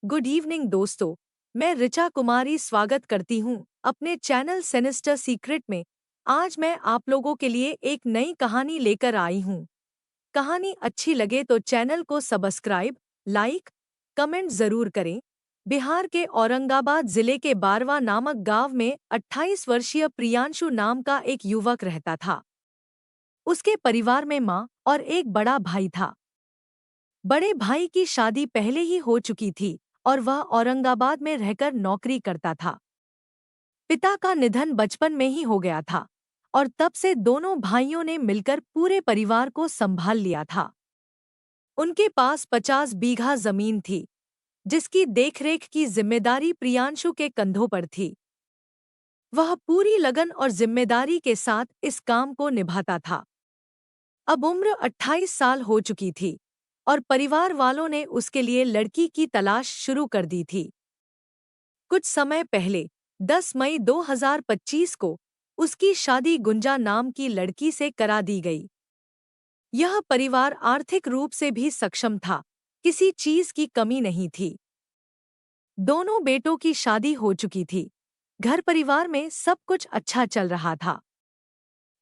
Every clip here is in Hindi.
गुड इवनिंग दोस्तों। मैं ऋचा कुमारी स्वागत करती हूँ अपने चैनल सिनिस्टर सीक्रेट में। आज मैं आप लोगों के लिए एक नई कहानी लेकर आई हूँ। कहानी अच्छी लगे तो चैनल को सब्सक्राइब, लाइक, कमेंट जरूर करें। बिहार के औरंगाबाद जिले के बारवा नामक गांव में 28 वर्षीय प्रियांशु नाम का एक युवक रहता था। उसके परिवार में माँ और एक बड़ा भाई था। बड़े भाई की शादी पहले ही हो चुकी थी और वह औरंगाबाद में रहकर नौकरी करता था। पिता का निधन बचपन में ही हो गया था और तब से दोनों भाइयों ने मिलकर पूरे परिवार को संभाल लिया था। उनके पास 50 बीघा जमीन थी, जिसकी देखरेख की जिम्मेदारी प्रियांशु के कंधों पर थी। वह पूरी लगन और जिम्मेदारी के साथ इस काम को निभाता था। अब उम्र 28 साल हो चुकी थी और परिवार वालों ने उसके लिए लड़की की तलाश शुरू कर दी थी। कुछ समय पहले 10 मई 2025 को उसकी शादी गुंजा नाम की लड़की से करा दी गई। यह परिवार आर्थिक रूप से भी सक्षम था, किसी चीज की कमी नहीं थी। दोनों बेटों की शादी हो चुकी थी। घर परिवार में सब कुछ अच्छा चल रहा था।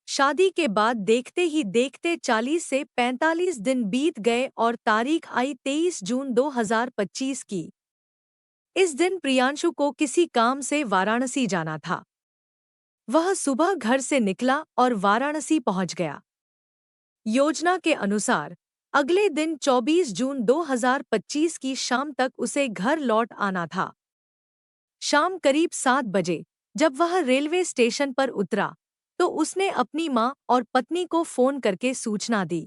शादी के बाद देखते ही देखते 40 से 45 दिन बीत गए और तारीख आई 23 जून 2025 की। इस दिन प्रियांशु को किसी काम से वाराणसी जाना था। वह सुबह घर से निकला और वाराणसी पहुंच गया। योजना के अनुसार अगले दिन 24 जून 2025 की शाम तक उसे घर लौट आना था। शाम करीब 7 बजे जब वह रेलवे स्टेशन पर उतरा तो उसने अपनी मां और पत्नी को फोन करके सूचना दी।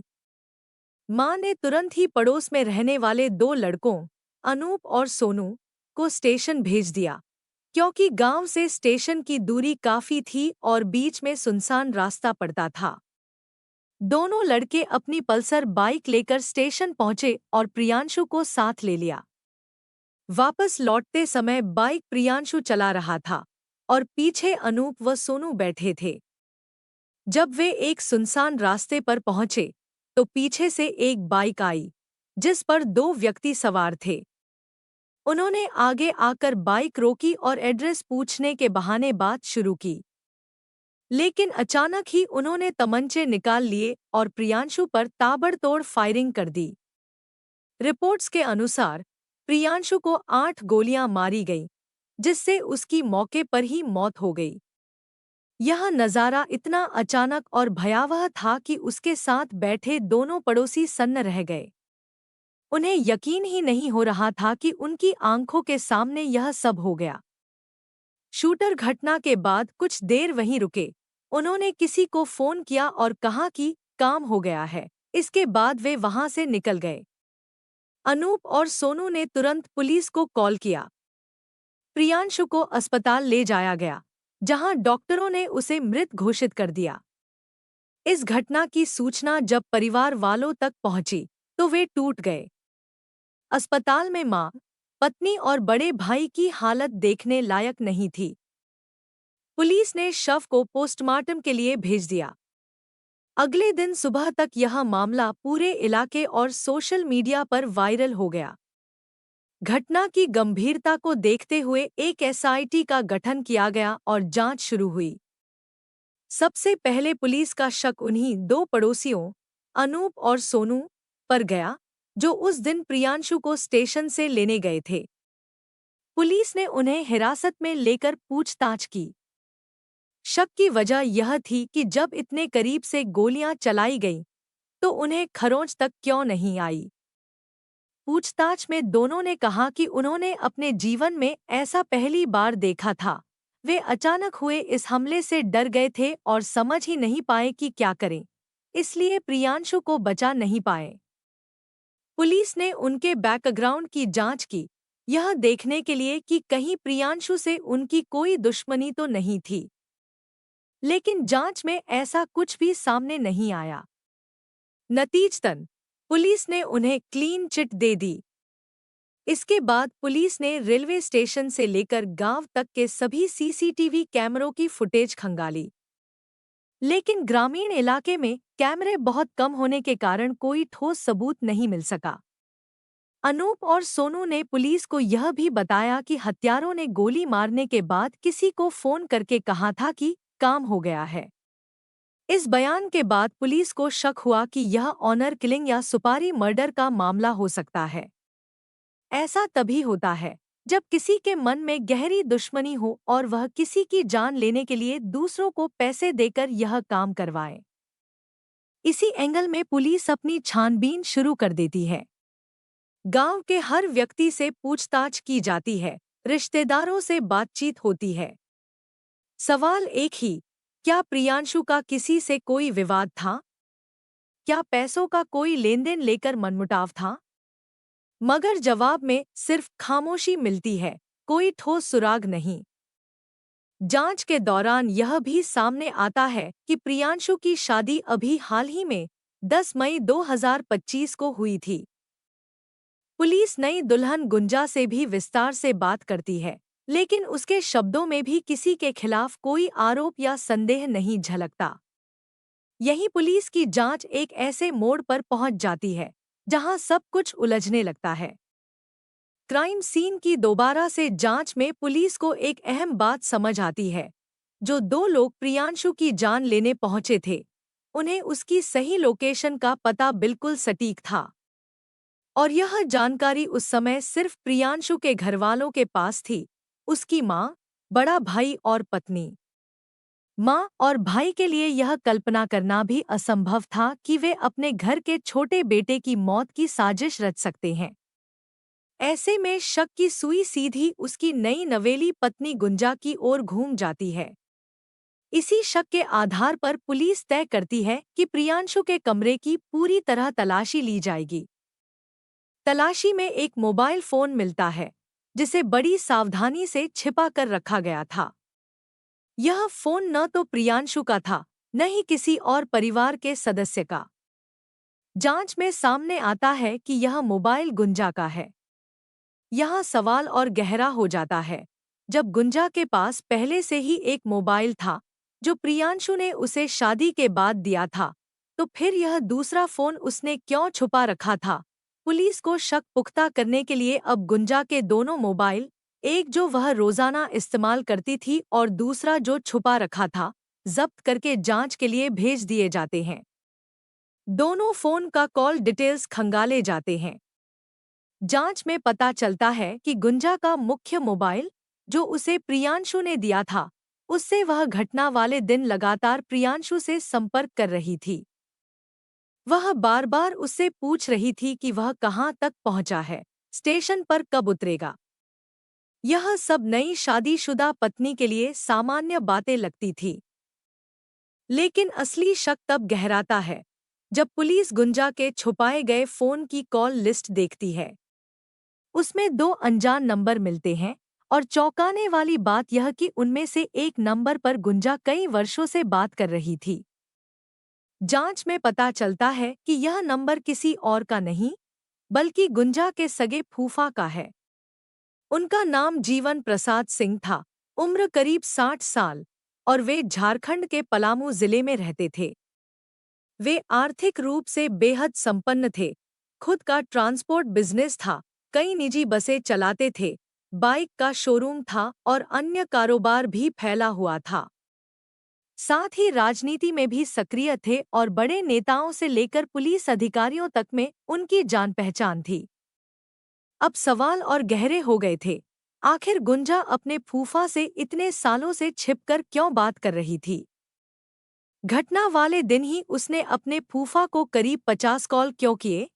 मां ने तुरंत ही पड़ोस में रहने वाले दो लड़कों, अनूप और सोनू, को स्टेशन भेज दिया, क्योंकि गांव से स्टेशन की दूरी काफी थी और बीच में सुनसान रास्ता पड़ता था। दोनों लड़के अपनी पल्सर बाइक लेकर स्टेशन पहुंचे और प्रियांशु को साथ ले लिया। वापस लौटते समय बाइक प्रियांशु चला रहा था और पीछे अनूप व सोनू बैठे थे। जब वे एक सुनसान रास्ते पर पहुंचे तो पीछे से एक बाइक आई, जिस पर दो व्यक्ति सवार थे। उन्होंने आगे आकर बाइक रोकी और एड्रेस पूछने के बहाने बात शुरू की। लेकिन अचानक ही उन्होंने तमंचे निकाल लिए और प्रियांशु पर ताबड़तोड़ फायरिंग कर दी। रिपोर्ट्स के अनुसार प्रियांशु को 8 गोलियां मारी गईं, जिससे उसकी मौके पर ही मौत हो गई। यह नज़ारा इतना अचानक और भयावह था कि उसके साथ बैठे दोनों पड़ोसी सन्न रह गए। उन्हें यकीन ही नहीं हो रहा था कि उनकी आंखों के सामने यह सब हो गया। शूटर घटना के बाद कुछ देर वहीं रुके। उन्होंने किसी को फोन किया और कहा कि काम हो गया है। इसके बाद वे वहां से निकल गए। अनूप और सोनू ने तुरंत पुलिस को कॉल किया। प्रियांशु को अस्पताल ले जाया गया, जहां डॉक्टरों ने उसे मृत घोषित कर दिया। इस घटना की सूचना जब परिवार वालों तक पहुंची तो वे टूट गए। अस्पताल में मां, पत्नी और बड़े भाई की हालत देखने लायक नहीं थी। पुलिस ने शव को पोस्टमार्टम के लिए भेज दिया। अगले दिन सुबह तक यह मामला पूरे इलाके और सोशल मीडिया पर वायरल हो गया। घटना की गंभीरता को देखते हुए एक एसआईटी का गठन किया गया और जांच शुरू हुई। सबसे पहले पुलिस का शक उन्हीं दो पड़ोसियों, अनूप और सोनू, पर गया, जो उस दिन प्रियांशु को स्टेशन से लेने गए थे। पुलिस ने उन्हें हिरासत में लेकर पूछताछ की। शक की वजह यह थी कि जब इतने करीब से गोलियां चलाई गईं, तो उन्हें खरोंच तक क्यों नहीं आई। पूछताछ में दोनों ने कहा कि उन्होंने अपने जीवन में ऐसा पहली बार देखा था। वे अचानक हुए इस हमले से डर गए थे और समझ ही नहीं पाए कि क्या करें, इसलिए प्रियांशु को बचा नहीं पाए। पुलिस ने उनके बैकग्राउंड की जांच की, यह देखने के लिए कि कहीं प्रियांशु से उनकी कोई दुश्मनी तो नहीं थी। लेकिन जांच में ऐसा कुछ भी सामने नहीं आया। नतीजतन पुलिस ने उन्हें क्लीन चिट दे दी। इसके बाद पुलिस ने रेलवे स्टेशन से लेकर गांव तक के सभी सीसीटीवी कैमरों की फुटेज खंगाली। लेकिन ग्रामीण इलाके में कैमरे बहुत कम होने के कारण कोई ठोस सबूत नहीं मिल सका। अनूप और सोनू ने पुलिस को यह भी बताया कि हत्यारों ने गोली मारने के बाद किसी को फोन करके कहा था कि काम हो गया है। इस बयान के बाद पुलिस को शक हुआ कि यह ऑनर किलिंग या सुपारी मर्डर का मामला हो सकता है। ऐसा तभी होता है जब किसी के मन में गहरी दुश्मनी हो और वह किसी की जान लेने के लिए दूसरों को पैसे देकर यह काम करवाए। इसी एंगल में पुलिस अपनी छानबीन शुरू कर देती है। गांव के हर व्यक्ति से पूछताछ की जाती है, रिश्तेदारों से बातचीत होती है। सवाल एक ही, क्या प्रियांशु का किसी से कोई विवाद था? क्या पैसों का कोई लेनदेन लेकर मनमुटाव था? मगर जवाब में सिर्फ खामोशी मिलती है, कोई ठोस सुराग नहीं। जांच के दौरान यह भी सामने आता है कि प्रियांशु की शादी अभी हाल ही में 10 मई 2025 को हुई थी। पुलिस नई दुल्हन गुंजा से भी विस्तार से बात करती है, लेकिन उसके शब्दों में भी किसी के खिलाफ कोई आरोप या संदेह नहीं झलकता। यही पुलिस की जांच एक ऐसे मोड़ पर पहुंच जाती है जहां सब कुछ उलझने लगता है। क्राइम सीन की दोबारा से जांच में पुलिस को एक अहम बात समझ आती है। जो दो लोग प्रियांशु की जान लेने पहुंचे थे, उन्हें उसकी सही लोकेशन का पता बिल्कुल सटीक था। और यह जानकारी उस समय सिर्फ प्रियांशु के घरवालों के पास थी, उसकी माँ, बड़ा भाई और पत्नी। माँ और भाई के लिए यह कल्पना करना भी असंभव था कि वे अपने घर के छोटे बेटे की मौत की साजिश रच सकते हैं। ऐसे में शक की सुई सीधी उसकी नई नवेली पत्नी गुंजा की ओर घूम जाती है। इसी शक के आधार पर पुलिस तय करती है कि प्रियांशु के कमरे की पूरी तरह तलाशी ली जाएगी। तलाशी में एक मोबाइल फोन मिलता है, जिसे बड़ी सावधानी से छिपा कर रखा गया था। यह फोन न तो प्रियांशु का था, न ही किसी और परिवार के सदस्य का। जांच में सामने आता है कि यह मोबाइल गुंजा का है। यहाँ सवाल और गहरा हो जाता है। जब गुंजा के पास पहले से ही एक मोबाइल था, जो प्रियांशु ने उसे शादी के बाद दिया था, तो फिर यह दूसरा फोन उसने क्यों छुपा रखा था? पुलिस को शक पुख्ता करने के लिए अब गुंजा के दोनों मोबाइल, एक जो वह रोजाना इस्तेमाल करती थी और दूसरा जो छुपा रखा था, जब्त करके जांच के लिए भेज दिए जाते हैं। दोनों फोन का कॉल डिटेल्स खंगाले जाते हैं। जांच में पता चलता है कि गुंजा का मुख्य मोबाइल, जो उसे प्रियांशु ने दिया था, उससे वह घटना वाले दिन लगातार प्रियांशु से संपर्क कर रही थी। वह बार बार उससे पूछ रही थी कि वह कहाँ तक पहुंचा है, स्टेशन पर कब उतरेगा। यह सब नई शादीशुदा पत्नी के लिए सामान्य बातें लगती थी। लेकिन असली शक तब गहराता है जब पुलिस गुंजा के छुपाए गए फोन की कॉल लिस्ट देखती है। उसमें 2 अनजान नंबर मिलते हैं और चौंकाने वाली बात यह कि उनमें से एक नंबर पर गुंजा कई वर्षों से बात कर रही थी। जांच में पता चलता है कि यह नंबर किसी और का नहीं, बल्कि गुंजा के सगे फूफा का है। उनका नाम जीवन प्रसाद सिंह था, उम्र करीब 60 साल, और वे झारखंड के पलामू जिले में रहते थे। वे आर्थिक रूप से बेहद संपन्न थे, खुद का ट्रांसपोर्ट बिजनेस था, कई निजी बसें चलाते थे, बाइक का शोरूम था और अन्य कारोबार भी फैला हुआ था। साथ ही राजनीति में भी सक्रिय थे और बड़े नेताओं से लेकर पुलिस अधिकारियों तक में उनकी जान पहचान थी। अब सवाल और गहरे हो गए थे। आखिर गुंजा अपने फूफा से इतने सालों से छिपकर क्यों बात कर रही थी? घटना वाले दिन ही उसने अपने फूफा को करीब 50 कॉल क्यों किए?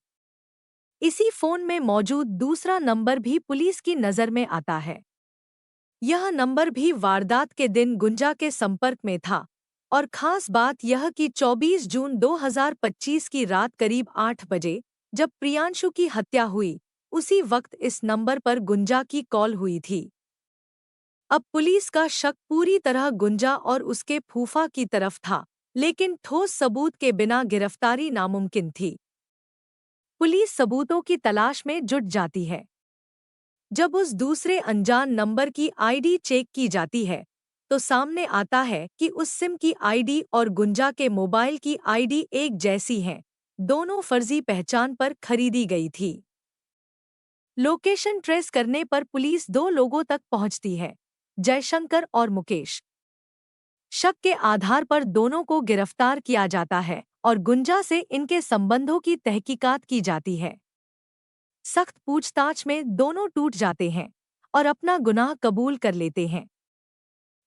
इसी फोन में मौजूद दूसरा नंबर भी पुलिस की नज़र में आता है। यह नंबर भी वारदात के दिन गुंजा के संपर्क में था, और खास बात यह कि 24 जून 2025 की रात करीब 8 बजे, जब प्रियांशु की हत्या हुई, उसी वक्त इस नंबर पर गुंजा की कॉल हुई थी। अब पुलिस का शक पूरी तरह गुंजा और उसके फूफा की तरफ था, लेकिन ठोस सबूत के बिना गिरफ्तारी नामुमकिन थी। पुलिस सबूतों की तलाश में जुट जाती है। जब उस दूसरे अनजान नंबर की आईडी चेक की जाती है, तो सामने आता है कि उस सिम की आईडी और गुंजा के मोबाइल की आईडी एक जैसी हैं, दोनों फर्जी पहचान पर खरीदी गई थी। लोकेशन ट्रेस करने पर पुलिस दो लोगों तक पहुंचती है, जयशंकर और मुकेश। शक के आधार पर दोनों को गिरफ्तार किया जाता है और गुंजा से इनके संबंधों की तहकीकात की जाती है। सख्त पूछताछ में दोनों टूट जाते हैं और अपना गुनाह कबूल कर लेते हैं।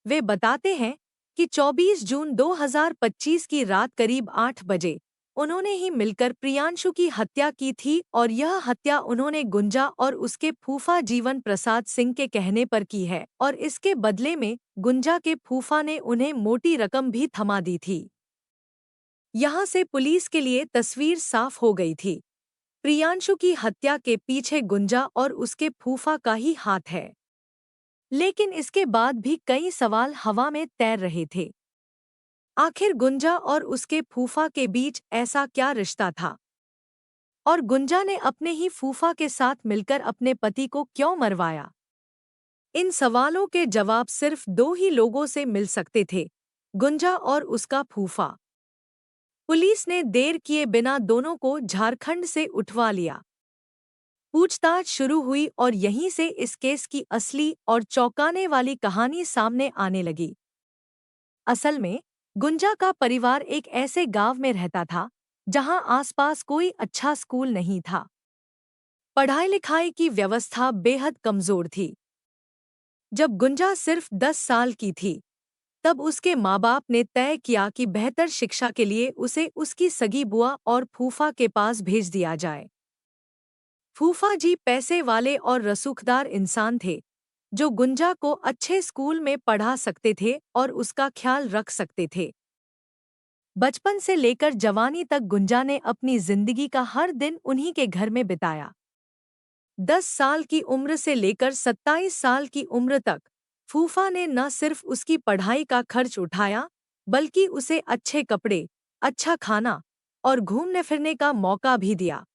वे बताते हैं कि 24 जून 2025 की रात करीब 8 बजे उन्होंने ही मिलकर प्रियांशु की हत्या की थी और यह हत्या उन्होंने गुंजा और उसके फूफा जीवन प्रसाद सिंह के कहने पर की है और इसके बदले में गुंजा के फूफा ने उन्हें मोटी रकम भी थमा दी थी। यहाँ से पुलिस के लिए तस्वीर साफ हो गई थी। प्रियांशु की हत्या के पीछे गुंजा और उसके फूफा का ही हाथ है। लेकिन इसके बाद भी कई सवाल हवा में तैर रहे थे। आखिर गुंजा और उसके फूफा के बीच ऐसा क्या रिश्ता था? और गुंजा ने अपने ही फूफा के साथ मिलकर अपने पति को क्यों मरवाया? इन सवालों के जवाब सिर्फ दो ही लोगों से मिल सकते थे, गुंजा और उसका फूफा। पुलिस ने देर किए बिना दोनों को झारखंड से उठवा लिया। पूछताछ शुरू हुई और यहीं से इस केस की असली और चौंकाने वाली कहानी सामने आने लगी। असल में गुंजा का परिवार एक ऐसे गांव में रहता था जहां आसपास कोई अच्छा स्कूल नहीं था। पढ़ाई लिखाई की व्यवस्था बेहद कमजोर थी। जब गुंजा सिर्फ 10 साल की थी, तब उसके माँ-बाप ने तय किया कि बेहतर शिक्षा के लिए उसे उसकी सगी बुआ और फूफा के पास भेज दिया जाए। फूफा जी पैसे वाले और रसूखदार इंसान थे, जो गुंजा को अच्छे स्कूल में पढ़ा सकते थे और उसका ख्याल रख सकते थे। बचपन से लेकर जवानी तक गुंजा ने अपनी जिंदगी का हर दिन उन्हीं के घर में बिताया। 10 साल की उम्र से लेकर 27 साल की उम्र तक फूफा ने न सिर्फ उसकी पढ़ाई का खर्च उठाया, बल्कि उसे अच्छे कपड़े, अच्छा खाना और घूमने फिरने का मौका भी दिया।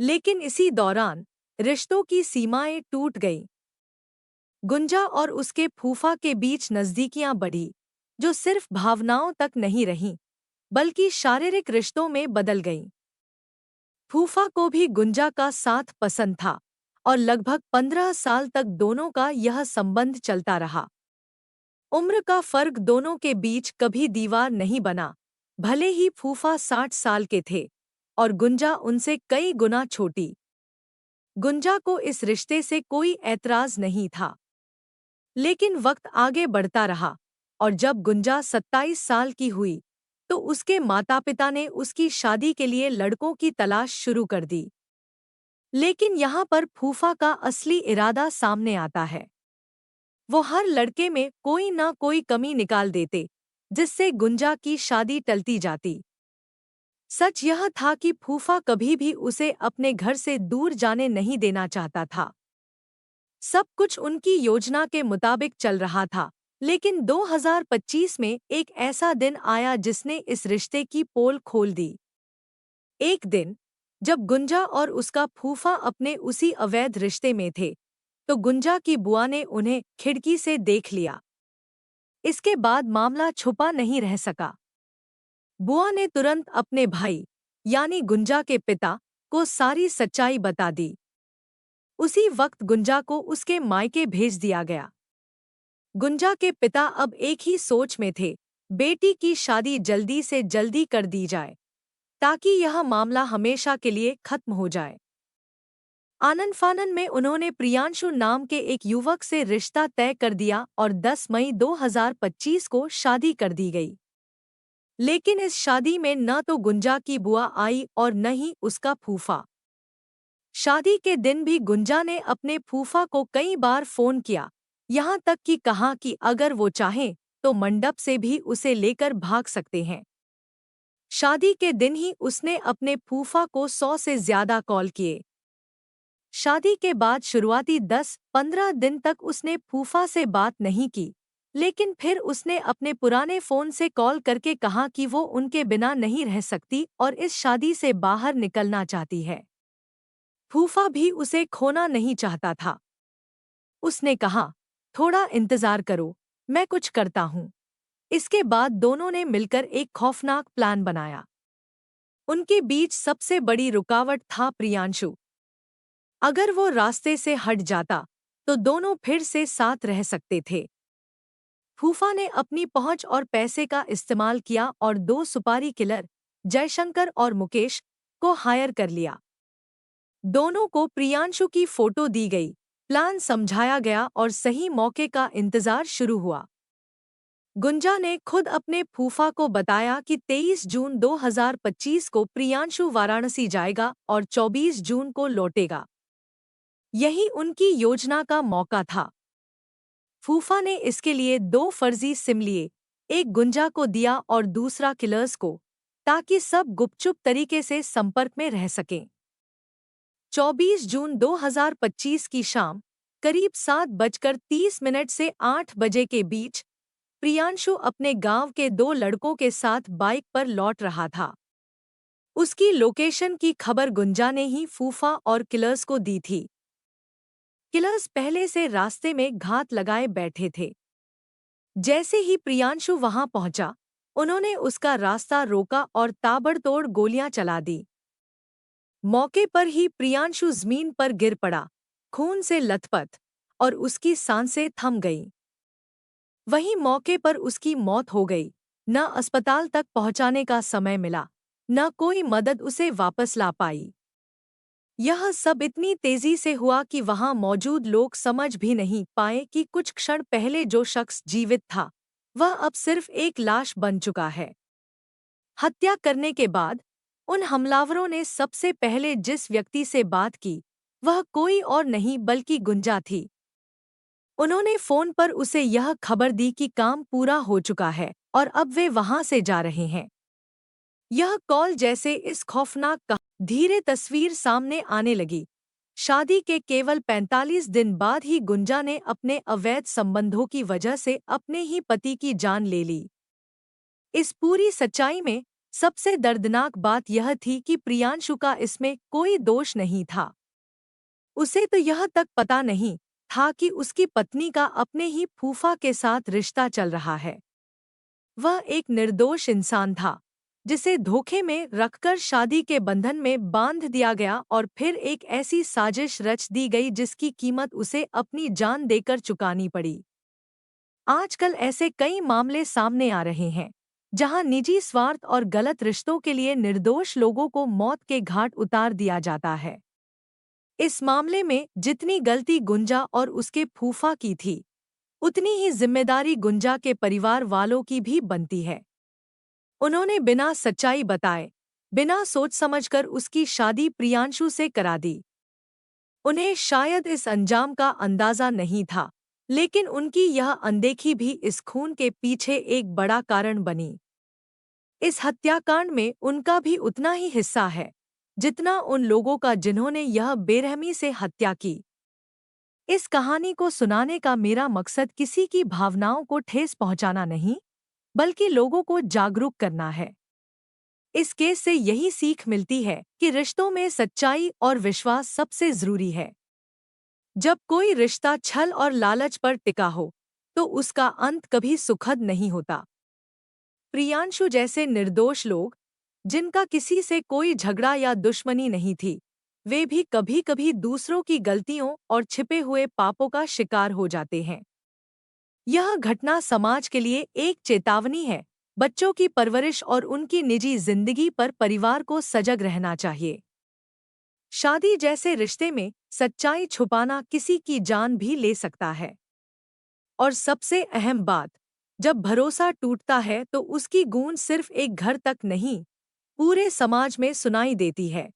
लेकिन इसी दौरान रिश्तों की सीमाएं टूट गईं। गुंजा और उसके फूफा के बीच नज़दीकियां बढ़ी, जो सिर्फ भावनाओं तक नहीं रहीं, बल्कि शारीरिक रिश्तों में बदल गईं। फूफा को भी गुंजा का साथ पसंद था और लगभग 15 साल तक दोनों का यह संबंध चलता रहा। उम्र का फर्क दोनों के बीच कभी दीवार नहीं बना, भले ही फूफा 60 साल के थे और गुंजा उनसे कई गुना छोटी। गुंजा को इस रिश्ते से कोई ऐतराज नहीं था। लेकिन वक्त आगे बढ़ता रहा और जब गुंजा 27 साल की हुई, तो उसके माता-पिता ने उसकी शादी के लिए लड़कों की तलाश शुरू कर दी। लेकिन यहाँ पर फूफा का असली इरादा सामने आता है। वो हर लड़के में कोई ना कोई कमी निकाल देते, जिससे गुंजा की शादी टलती जाती। सच यह था कि फूफा कभी भी उसे अपने घर से दूर जाने नहीं देना चाहता था। सब कुछ उनकी योजना के मुताबिक चल रहा था, लेकिन 2025 में एक ऐसा दिन आया जिसने इस रिश्ते की पोल खोल दी। एक दिन, जब गुंजा और उसका फूफा अपने उसी अवैध रिश्ते में थे, तो गुंजा की बुआ ने उन्हें खिड़की से देख लिया। इसके बाद मामला छुपा नहीं रह सका। बुआ ने तुरंत अपने भाई, यानी गुंजा के पिता, को सारी सच्चाई बता दी। उसी वक्त गुंजा को उसके मायके भेज दिया गया। गुंजा के पिता अब एक ही सोच में थे, बेटी की शादी जल्दी से जल्दी कर दी जाए, ताकि यह मामला हमेशा के लिए खत्म हो जाए। आनन फानन में उन्होंने प्रियांशु नाम के एक युवक से रिश्ता तय कर दिया और 10 मई 2025 को शादी कर दी गई। लेकिन इस शादी में न तो गुंजा की बुआ आई और न ही उसका फूफा। शादी के दिन भी गुंजा ने अपने फूफा को कई बार फोन किया, यहाँ तक कि कहा कि अगर वो चाहें तो मंडप से भी उसे लेकर भाग सकते हैं। शादी के दिन ही उसने अपने फूफा को 100 से ज्यादा कॉल किए। शादी के बाद शुरुआती 10-15 दिन तक उसने फूफा से बात नहीं की, लेकिन फिर उसने अपने पुराने फोन से कॉल करके कहा कि वो उनके बिना नहीं रह सकती और इस शादी से बाहर निकलना चाहती है। फूफा भी उसे खोना नहीं चाहता था। उसने कहा, थोड़ा इंतजार करो, मैं कुछ करता हूँ। इसके बाद दोनों ने मिलकर एक खौफनाक प्लान बनाया। उनके बीच सबसे बड़ी रुकावट था प्रियांशु। अगर वो रास्ते से हट जाता तो दोनों फिर से साथ रह सकते थे। फूफा ने अपनी पहुंच और पैसे का इस्तेमाल किया और दो सुपारी किलर, जयशंकर और मुकेश, को हायर कर लिया। दोनों को प्रियांशु की फोटो दी गई, प्लान समझाया गया और सही मौके का इंतजार शुरू हुआ। गुंजा ने खुद अपने फूफा को बताया कि 23 जून 2025 को प्रियांशु वाराणसी जाएगा और 24 जून को लौटेगा। यही उनकी योजना का मौका था। फूफा ने इसके लिए दो फर्जी सिम लिए, एक गुंजा को दिया और दूसरा किलर्स को, ताकि सब गुपचुप तरीके से संपर्क में रह सकें। 24 जून 2025 की शाम करीब 7:30 से 8 बजे के बीच प्रियांशु अपने गांव के दो लड़कों के साथ बाइक पर लौट रहा था। उसकी लोकेशन की खबर गुंजा ने ही फूफा और किलर्स को दी थी। किलर्स पहले से रास्ते में घात लगाए बैठे थे। जैसे ही प्रियांशु वहां पहुंचा, उन्होंने उसका रास्ता रोका और ताबड़तोड़ गोलियां चला दी। मौके पर ही प्रियांशु जमीन पर गिर पड़ा, खून से लथपथ, और उसकी सांसें थम गईं। वहीं मौके पर उसकी मौत हो गई। न अस्पताल तक पहुंचाने का समय मिला, न कोई मदद उसे वापस ला पाई। यह सब इतनी तेजी से हुआ कि वहां मौजूद लोग समझ भी नहीं पाए कि कुछ क्षण पहले जो शख्स जीवित था, वह अब सिर्फ एक लाश बन चुका है। हत्या करने के बाद उन हमलावरों ने सबसे पहले जिस व्यक्ति से बात की, वह कोई और नहीं बल्कि गुंजा थी। उन्होंने फोन पर उसे यह खबर दी कि काम पूरा हो चुका है और अब वे वहां से जा रहे हैं। यह कॉल जैसे इस खौफनाक का धीरे तस्वीर सामने आने लगी। शादी के केवल 45 दिन बाद ही गुंजा ने अपने अवैध संबंधों की वजह से अपने ही पति की जान ले ली। इस पूरी सच्चाई में सबसे दर्दनाक बात यह थी कि प्रियांशु का इसमें कोई दोष नहीं था। उसे तो यह तक पता नहीं था कि उसकी पत्नी का अपने ही फूफा के साथ रिश्ता चल रहा है। वह एक निर्दोष इंसान था, जिसे धोखे में रखकर शादी के बंधन में बांध दिया गया और फिर एक ऐसी साजिश रच दी गई जिसकी कीमत उसे अपनी जान देकर चुकानी पड़ी। आजकल ऐसे कई मामले सामने आ रहे हैं, जहां निजी स्वार्थ और गलत रिश्तों के लिए निर्दोष लोगों को मौत के घाट उतार दिया जाता है। इस मामले में जितनी गलती गुंजा और उसके फूफा की थी, उतनी ही जिम्मेदारी गुंजा के परिवार वालों की भी बनती है। उन्होंने बिना सच्चाई बताए, बिना सोच समझकर उसकी शादी प्रियांशु से करा दी। उन्हें शायद इस अंजाम का अंदाजा नहीं था, लेकिन उनकी यह अनदेखी भी इस खून के पीछे एक बड़ा कारण बनी। इस हत्याकांड में उनका भी उतना ही हिस्सा है, जितना उन लोगों का जिन्होंने यह बेरहमी से हत्या की। इस कहानी को सुनाने का मेरा मकसद किसी की भावनाओं को ठेस पहुंचाना नहीं, बल्कि लोगों को जागरूक करना है। इस केस से यही सीख मिलती है कि रिश्तों में सच्चाई और विश्वास सबसे जरूरी है। जब कोई रिश्ता छल और लालच पर टिका हो, तो उसका अंत कभी सुखद नहीं होता। प्रियांशु जैसे निर्दोष लोग, जिनका किसी से कोई झगड़ा या दुश्मनी नहीं थी, वे भी कभी-कभी दूसरों की गलतियों और छिपे हुए पापों का शिकार हो जाते हैं। यह घटना समाज के लिए एक चेतावनी है। बच्चों की परवरिश और उनकी निजी जिंदगी पर परिवार को सजग रहना चाहिए। शादी जैसे रिश्ते में सच्चाई छुपाना किसी की जान भी ले सकता है। और सबसे अहम बात, जब भरोसा टूटता है तो उसकी गूंज सिर्फ एक घर तक नहीं, पूरे समाज में सुनाई देती है।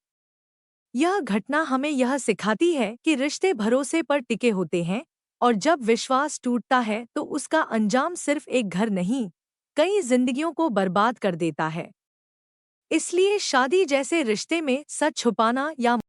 यह घटना हमें यह सिखाती है कि रिश्ते भरोसे पर टिके होते हैं, और जब विश्वास टूटता है तो उसका अंजाम सिर्फ एक घर नहीं, कई जिंदगियों को बर्बाद कर देता है। इसलिए शादी जैसे रिश्ते में सच छुपाना या